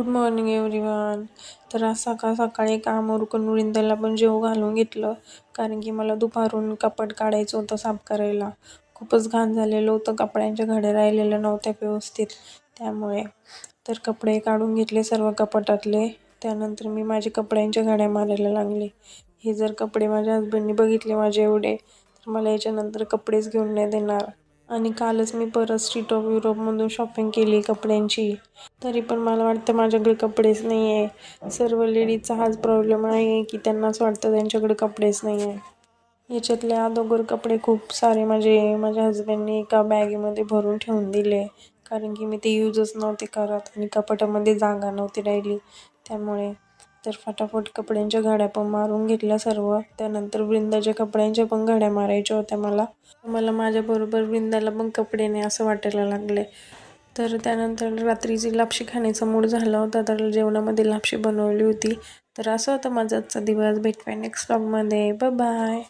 Good morning everyone. तर आज सकाळ सकाळी काम उरकून वृंदाला पण जेव घालून घेतलं, कारण की मला दुपारून कपाट काढायचं होतं साफ करायला. खूपच घाण झालेलं होतं, कपड्यांच्या घड्या राहिलेल्या नव्हत्या व्यवस्थित. त्यामुळे तर कपडे काढून घेतले सर्व कपाटातले. त्यानंतर मी माझ्या कपड्यांच्या घड्या मारायला लागले. हे जर कपडे माझ्या हसबंडनी बघितले माझे एवढे, तर मला याच्यानंतर कपडेच घेऊन नाही देणार. आणि कालच मी परत स्ट्रीट ऑफ युरोपमधून शॉपिंग केली कपड्यांची. तरी पण मला वाटतं माझ्याकडे कपडेच नाही आहे. सर्व लेडीजचा हाच प्रॉब्लेम आहे की त्यांना असं वाटतं त्यांच्याकडे कपडेच नाही आहे. याच्यातले अगोदर कपडे खूप सारे माझ्या हसबंडने एका बॅगेमध्ये भरून ठेवून दिले, कारण की मी ते यूजच नव्हते करत आणि कपाटामध्ये जागा नव्हती राहिली. त्यामुळे तर फटाफट कपड्यांच्या घड्या पण मारून घेतल्या सर्व. त्यानंतर वृंदाच्या कपड्यांच्या पण घड्या मारायच्या होत्या मला माझ्याबरोबर वृंदाला पण कपडे नाही असं वाटायला लागले. तर त्यानंतर रात्रीची लापशी खाण्याचा मूड झाला होता, तर जेवणामध्ये लापशी बनवली होती. तर असं होतं माझा आजचा दिवस. भेटूया नेक्स्ट व्लॉगमध्ये. Bye bye.